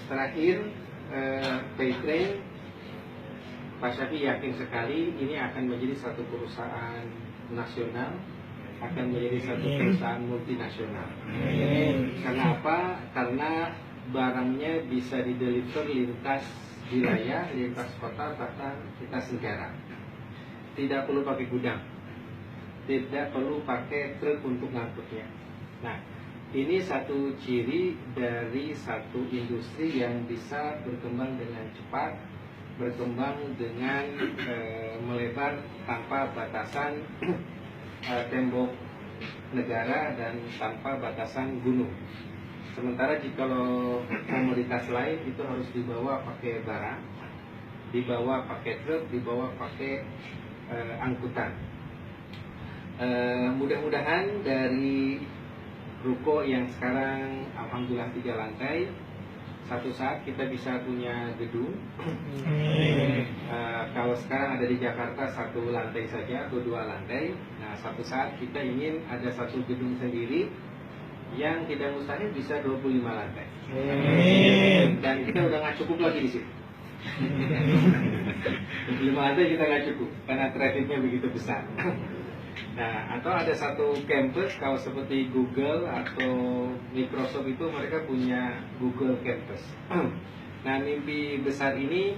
Terakhir, Paytrain, Pak Syafi yakin sekali ini akan menjadi satu perusahaan nasional, akan menjadi satu perusahaan multinasional. Karena apa? Karena barangnya bisa dideliver lintas wilayah, lintas kota, bahkan lintas negara. Tidak perlu pakai gudang, tidak perlu pakai truk untuk ngangkutnya. Nah, ini satu ciri dari satu industri yang bisa berkembang dengan cepat, berkembang dengan melebar tanpa batasan tembok negara dan tanpa batasan gunung. Sementara jika komoditas lain itu harus dibawa pakai barang, dibawa pakai truk, dibawa pakai angkutan. Mudah-mudahan dari ruko yang sekarang alhamdulillah 3 lantai, satu saat kita bisa punya gedung. Kalau sekarang ada di Jakarta 1 lantai saja atau 2 lantai. Nah, satu saat kita ingin ada satu gedung sendiri yang tidak mustahil bisa 25 lantai. Dan kita udah nggak cukup lagi di situ. 25 lantai kita nggak cukup karena trafficnya begitu besar. Nah, atau ada satu campus, kalau seperti Google atau Microsoft itu mereka punya Google Campus. Nah, mimpi besar ini,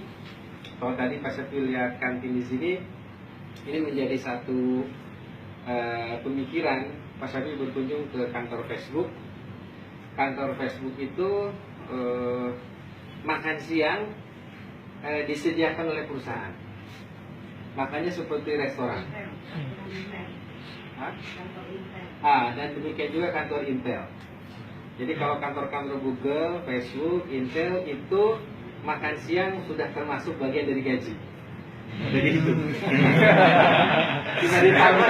kalau tadi Pak Syafi lihat kantin di sini, ini menjadi satu pemikiran. Pak Syafi berkunjung ke kantor Facebook. Kantor Facebook itu makan siang disediakan oleh perusahaan. Makanya seperti restoran. Dan demikian juga kantor Intel. Jadi kalau kantor-kantor Google, Facebook, Intel itu makan siang sudah termasuk bagian dari gaji. Jadi itu. Bisa ditambah.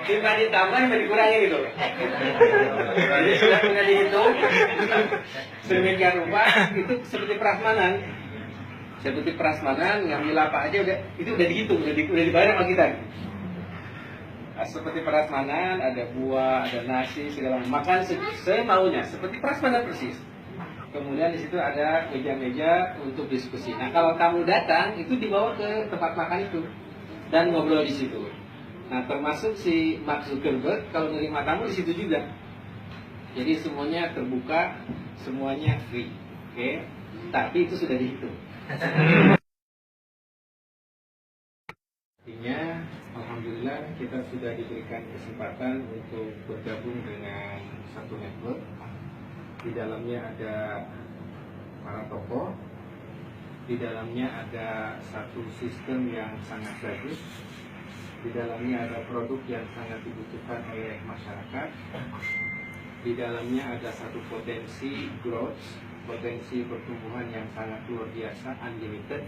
Bisa ditambah, bisa dikurangi gitu. Jadi sudah pernah dihitung. Sedemikian rupa itu seperti prasmanan. Seperti prasmanan, ngambil apa aja itu udah dihitung, udah dibayar sama kita. Nah, seperti prasmanan, ada buah, ada nasi, segala macam. Makan semaunya, seperti prasmanan persis. Kemudian di situ ada meja-meja untuk diskusi. Nah, kalau tamu datang, itu dibawa ke tempat makan itu dan ngobrol di situ. Nah, termasuk si Mark Zuckerberg kalau nerima tamu di situ juga. Jadi semuanya terbuka, semuanya free, oke? Tapi itu sudah dihitung. Artinya, alhamdulillah kita sudah diberikan kesempatan untuk bergabung dengan satu network. Di dalamnya ada para tokoh, di dalamnya ada satu sistem yang sangat bagus, di dalamnya ada produk yang sangat dibutuhkan oleh masyarakat, di dalamnya ada satu potensi growth, potensi pertumbuhan yang sangat luar biasa, unlimited.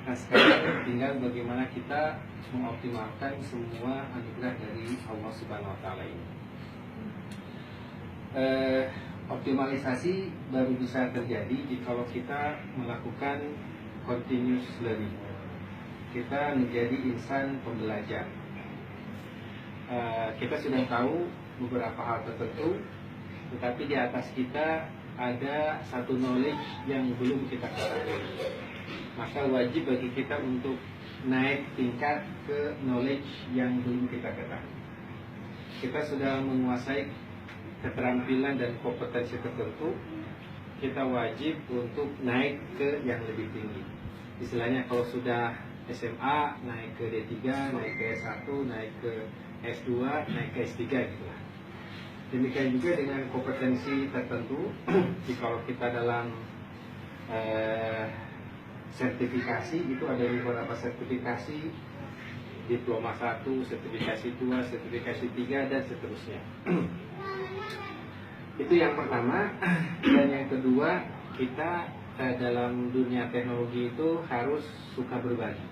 Nah, sekarang tinggal bagaimana kita mengoptimalkan semua anugerah dari Allah Subhanahu wa Ta'ala ini. Optimalisasi baru bisa terjadi jika kita melakukan continuous learning. Kita menjadi insan pembelajar. Kita sudah tahu beberapa hal tertentu, tetapi di atas kita ada satu knowledge yang belum kita ketahui. Maka wajib bagi kita untuk naik tingkat ke knowledge yang belum kita ketahui. Kita sudah menguasai keterampilan dan kompetensi tertentu, kita wajib untuk naik ke yang lebih tinggi. Istilahnya kalau sudah SMA, naik ke D3, naik ke S1, naik ke S2, naik ke S3 gitu lah. Demikian juga dengan kompetensi tertentu. Kalau kita dalam sertifikasi itu ada beberapa sertifikasi, diploma 1, sertifikasi 2, sertifikasi 3 dan seterusnya. Itu yang pertama. Dan yang kedua, kita dalam dunia teknologi itu harus suka berbagi.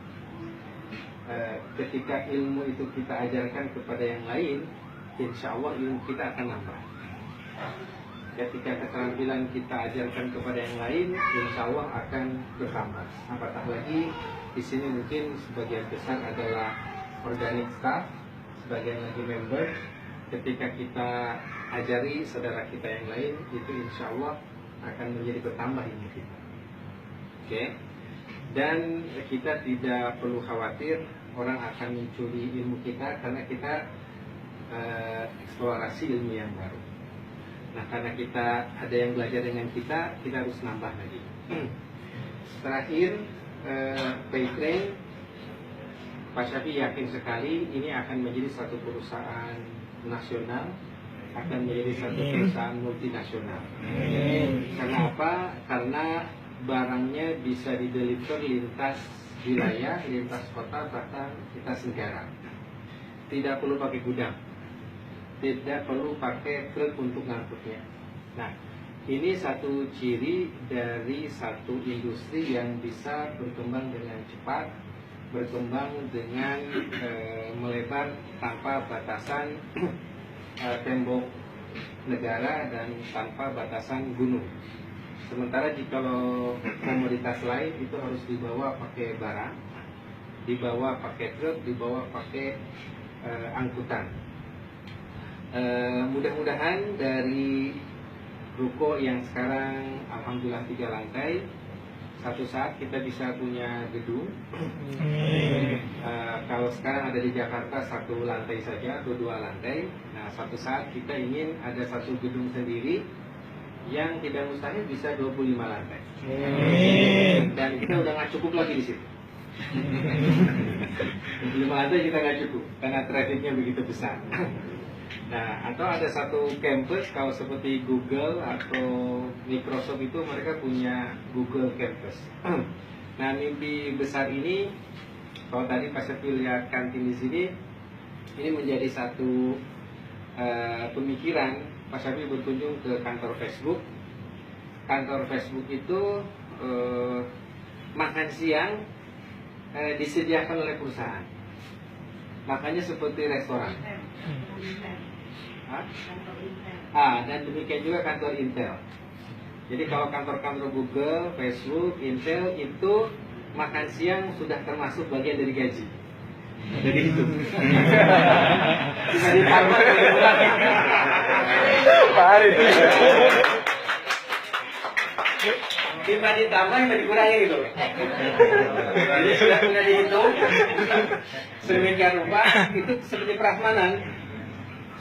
Ketika ilmu itu kita ajarkan kepada yang lain, insya Allah ilmu kita akan nambah. Ketika keterampilan kita ajarkan kepada yang lain, insya Allah akan bertambah. Apatah lagi di sini mungkin sebagian besar adalah organic staff, sebagian lagi member, ketika kita ajari saudara kita yang lain, itu insya Allah akan menjadi bertambah ilmu kita. Oke. Dan kita tidak perlu khawatir orang akan mencuri ilmu kita, karena kita eksplorasi ilmu yang baru. Nah, karena kita ada yang belajar dengan kita harus nambah lagi. Terakhir, Paytrain, Pak Syafi yakin sekali ini akan menjadi satu perusahaan nasional, akan menjadi satu perusahaan multinasional. Karena apa? Karena barangnya bisa dideliver lintas wilayah, lintas kota, bahkan lintas negara. Tidak perlu pakai gudang, tidak perlu pakai truk untuk ngangkutnya. Nah, ini satu ciri dari satu industri yang bisa berkembang dengan cepat, berkembang dengan melebar tanpa batasan tembok negara dan tanpa batasan gunung. Sementara jika komoditas lain itu harus dibawa pakai barang, dibawa pakai truk, dibawa pakai angkutan. Mudah-mudahan dari ruko yang sekarang alhamdulillah 3 lantai, satu saat kita bisa punya gedung. Kalau sekarang ada di Jakarta 1 lantai saja atau 2 lantai. Nah, satu saat kita ingin ada satu gedung sendiri yang tidak mustahil bisa 25 lantai. Dan kita udah nggak cukup lagi di situ. 25 lantai kita nggak cukup karena trafficnya begitu besar. Nah, atau ada satu campus, kalau seperti Google atau Microsoft itu mereka punya Google Campus. Nah, mimpi besar ini, kalau tadi Pak Syafi lihat kantin di sini, ini menjadi satu pemikiran. Pak Syafi berkunjung ke kantor Facebook. Kantor Facebook itu makan siang disediakan oleh perusahaan. Makanya seperti restoran. Dan demikian juga kantor Intel. Jadi kalau kantor-kantor Google, Facebook, Intel itu makan siang sudah termasuk bagian dari gaji. Jadi itu bisa ditambah. Bisa ditambah, bisa dikurangi gitu. Jadi sudah dihitung sedemikian rupa. Itu seperti prasmanan.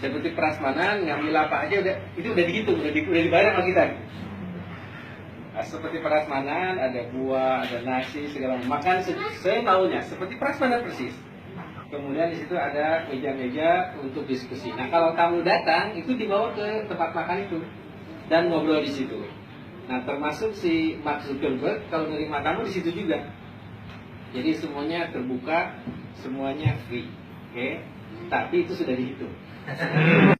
Seperti prasmanan, ngambil apa aja udah, itu udah dihitung, udah dibayar sama kita. Nah, seperti prasmanan, ada buah, ada nasi, segala macam. Makan semaunya, seperti prasmanan persis. Kemudian di situ ada meja-meja untuk diskusi. Nah, kalau tamu datang, itu dibawa ke tempat makan itu dan ngobrol di situ. Nah, termasuk si Mark Zuckerberg kalau nerima tamu di situ juga. Jadi semuanya terbuka, semuanya free, oke? Tapi itu sudah dihitung.